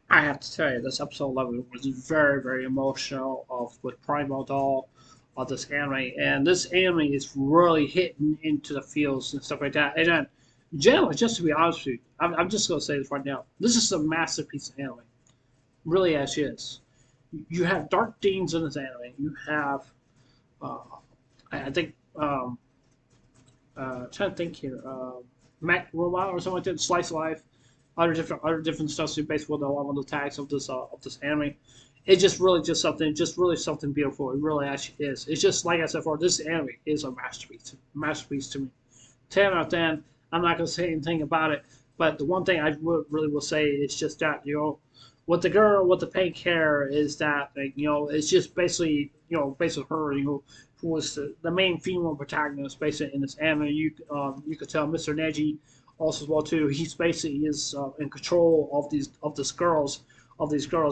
I have to tell you, this episode 11 was very, very emotional of with Prima Doll of this anime, and this anime is really hitting into the feels and stuff like that. And then, generally, just to be honest with you, I'm just gonna say this right now. This is a masterpiece of anime, really as is. You have dark themes in this anime. You have, uh, I think, trying to think here, Mac Robot or something like that, Slice of Life, other different stuff. So basically, with a lot of the tags of this anime, it's just really something beautiful. It really actually is. It's just like I said before, this anime is a masterpiece to me. 10 out of 10. I'm not gonna say anything about it, but the one thing I really will say is just that with the girl with the pink hair is that like, it's just basically basically her who was the main female protagonist basically in this anime. You could tell Mr. Neji also as well too. He's basically is in control of these girls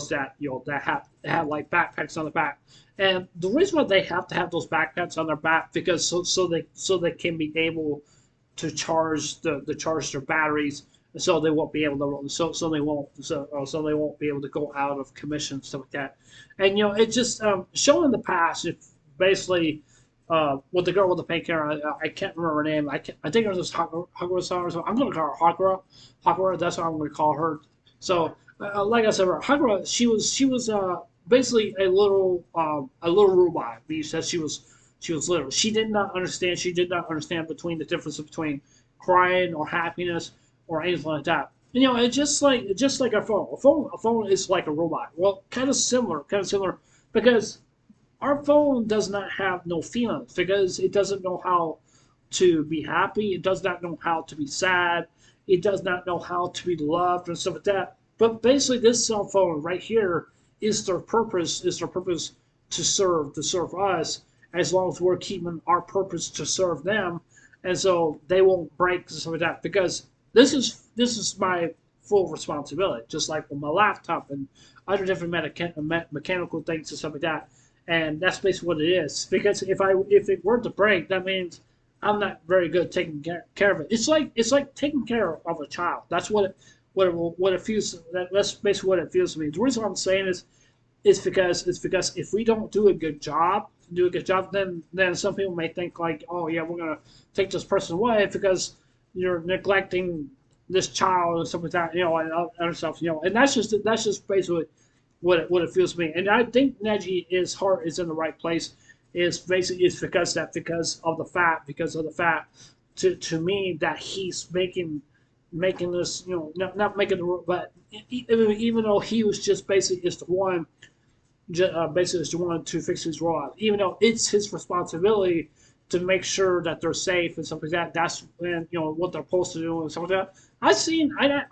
that that have like backpacks on the back. And the reason why they have to have those backpacks on their back because so they can be able to charge their batteries, so they won't be able to so they won't be able to go out of commission stuff like that. And it just showing the past. If basically with the girl with the pink hair, I can't remember her name. I think it was Hagura-san or something. I'm gonna call her Hagura. Hagura. That's what I'm gonna call her. So like I said, Hagura, she was basically a little robot. Because said she was little. She did not understand between the difference between crying or happiness or anything like that. It's just like a phone. A phone is like a robot. Well, kind of similar, because our phone does not have no feelings because it doesn't know how to be happy. It does not know how to be sad. It does not know how to be loved and stuff like that. But basically, this cell phone right here is their purpose to serve us, as long as we're keeping our purpose to serve them, and so they won't break and stuff like that because this is my full responsibility, just like with my laptop and other different mechanical things and stuff like that. And that's basically what it is. Because if it were to break, that means I'm not very good at taking care of it. It's like taking care of a child. That's what it feels. That's basically what it feels to me. The reason why I'm saying is because if we don't do a good job, then some people may think like, oh yeah, we're gonna take this person away because you're neglecting this child and stuff like that, and other stuff, and that's just basically what it feels to me. And I think Neji, his heart is in the right place. Is basically it's because of the fact to me that he's making this, not making the, but even though he was just basically is the one basically is the one to fix his rollout. Even though it's his responsibility to make sure that they're safe and stuff like that. That's what they're supposed to do and stuff like that.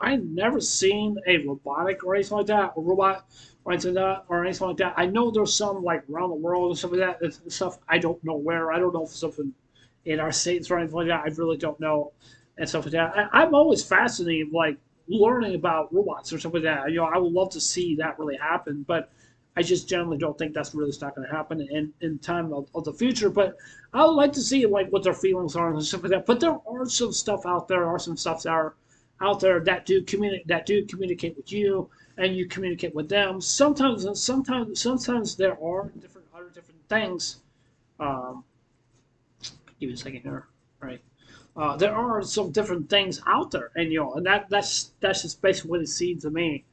I never seen a robotic or anything like that, a robot or anything like that. I know there's some like around the world and stuff like that. It's stuff I don't know where. I don't know if it's something in our states or anything like that. I really don't know and stuff like that. I'm always fascinated like learning about robots or stuff like that. I would love to see that really happen, but I just generally don't think that's really not going to happen in time of the future. But I would like to see like what their feelings are and stuff like that. But there are some stuff out there, are some stuff that are out there that do communicate with you, and you communicate with them. Sometimes there are other different things. Um, Give me a second here. Right. There are some different things out there, and that's just basically what it seems to me.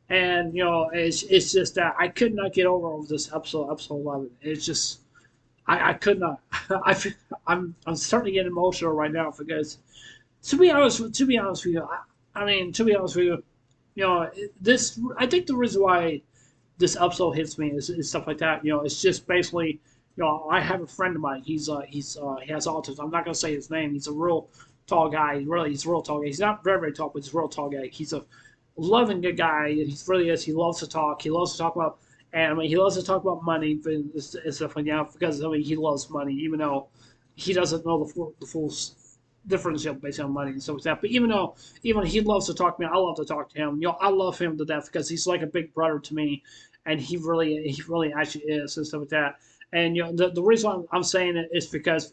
And it's just that I could not get over this episode 11. It's just I could not. I'm starting to get emotional right now because to be honest with you, I mean to be honest with you, this I think the reason why this episode hits me is stuff like that. It's just basically, I have a friend of mine. He has autism. I'm not gonna say his name. He's a real tall guy. He's a real tall guy. He's not very very tall, but he's a real tall guy. He's a loving good guy. He really is. He loves to talk. He loves to talk about, and I mean, he loves to talk about money and stuff like that because I mean, he loves money, even though he doesn't know the full difference based on money and stuff like that. But even he loves to talk to me, I love to talk to him. I love him to death because he's like a big brother to me, and he really actually is and stuff like that. And the reason I'm saying it is because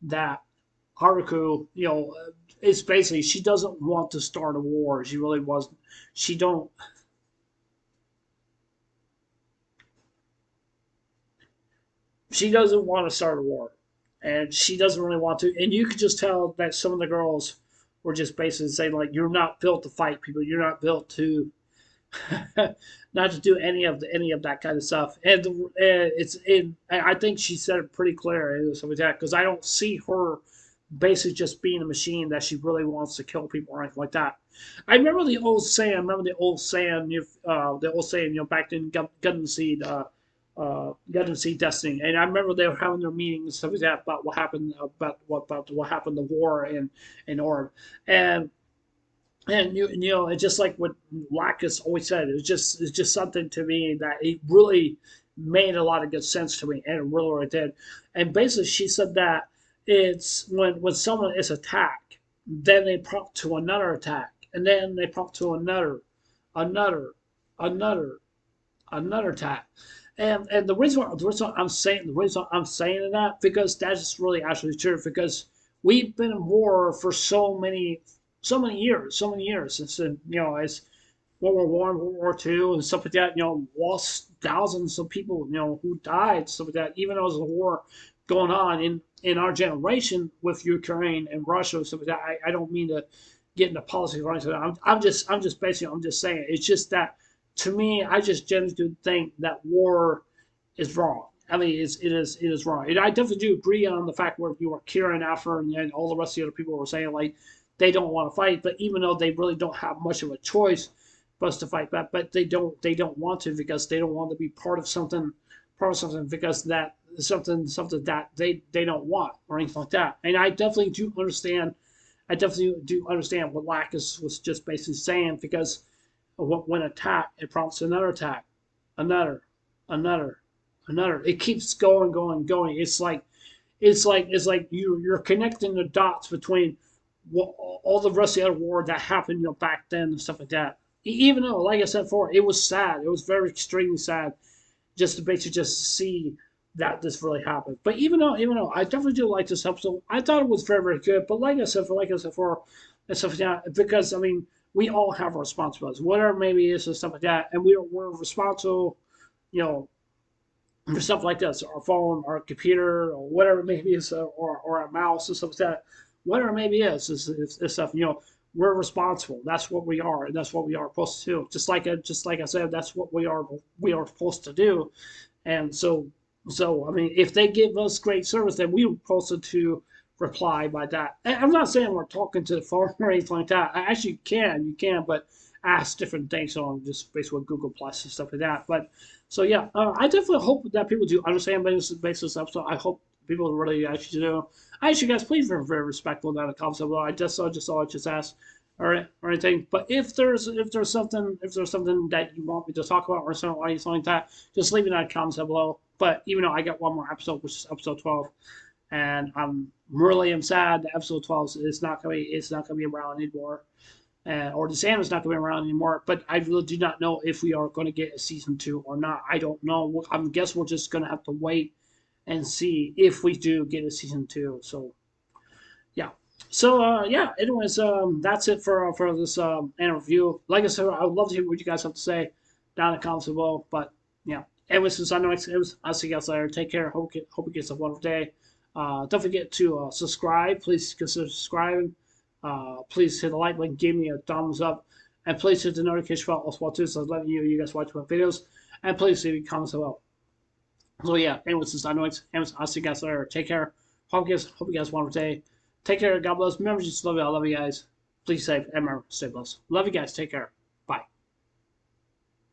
that Haruku, it's basically she doesn't want to start a war. She really wasn't. She don't. She doesn't want to start a war, and she doesn't really want to. And you could just tell that some of the girls were just basically saying like, "You're not built to fight people. You're not built to not to do any of that kind of stuff." And it's in. I think she said it pretty clear and stuff like that because I don't see her basically just being a machine that she really wants to kill people or anything like that. I remember the old saying. I remember the old saying. The old saying. Back in Gun Seed. Got to see Destiny, and I remember they were having their meetings and stuff like that about what happened about what happened the war in Orb, and it's just like what Lacus always said. It's just something to me that it really made a lot of good sense to me, and it really did. And basically, she said that it's when someone is attacked, then they prompt to another attack, and then they prompt to another, another, another attack. And the reason I'm saying that because that's just really actually true because we've been in war for so many years since as World War I, World War II, and stuff like that. Lost thousands of people who died, stuff like that. Even though there's a war going on in our generation with Ukraine and Russia and stuff like that. I don't mean to get into politics or anything. I'm just saying it's just that to me, I just genuinely think that war is wrong. I mean, it is wrong. And I definitely do agree on the fact where you were Kieran Affer and all the rest of the other people were saying like they don't want to fight, but even though they really don't have much of a choice but to fight back, but they don't want to because they don't want to be part of something because that something that they don't want or anything like that. And I definitely do understand. I definitely do understand what Lacus was just basically saying because when attacked, it prompts another attack, another, another, another. It keeps going, going, going. It's like you're connecting the dots between all the rest of the other war that happened, back then and stuff like that. Even though, like I said before, it was sad. It was very extremely sad, just to basically just see that this really happened. But even though I definitely do like this episode, I thought it was very very good. But like I said before, and stuff like that, because I mean we all have responsibilities, whatever maybe is and stuff like that, and we're responsible, you know, for stuff like this, our phone, our computer, or whatever it maybe is, or our mouse and stuff like that, whatever it maybe is stuff, we're responsible. That's what we are, and that's what we are supposed to do. Just like I said, that's what we are supposed to do, and so I mean, if they give us great service, then we're supposed to reply by that. And I'm not saying we're talking to the phone or anything like that. I actually you can, but ask different things on just basically Google Plus and stuff like that. But so yeah, I definitely hope that people do understand basis stuff. So I hope people really actually do. I actually guys, please be very respectful about the comments below. I just ask. All right, or anything. But if there's something that you want me to talk about or something like that, just leave it in the comments below. But even though I got one more episode, which is episode 12, and I'm really am sad that episode 12 is not gonna be around anymore, or the Sam is not gonna be around anymore. But I really do not know if we are going to get a season 2 or not. I don't know. I guess we're just gonna have to wait and see if we do get a season 2. So yeah. So yeah. Anyways, that's it for this interview. Like I said, I would love to hear what you guys have to say down in the comments below. But yeah. Anyways, since I know I'll see you guys later. Take care. Hope you get a wonderful day. Don't forget to subscribe. Please consider subscribing. Please hit the like button, give me a thumbs up, and please hit the notification bell as well too, so letting you guys watch my videos. And please leave comments below. So yeah, anyways, since I know I'll see you guys later. Take care. Hope you guys have a wonderful day. Take care. God bless. Remember, just love you. I love you guys. Please safe and remember, stay blessed. Love you guys. Take care.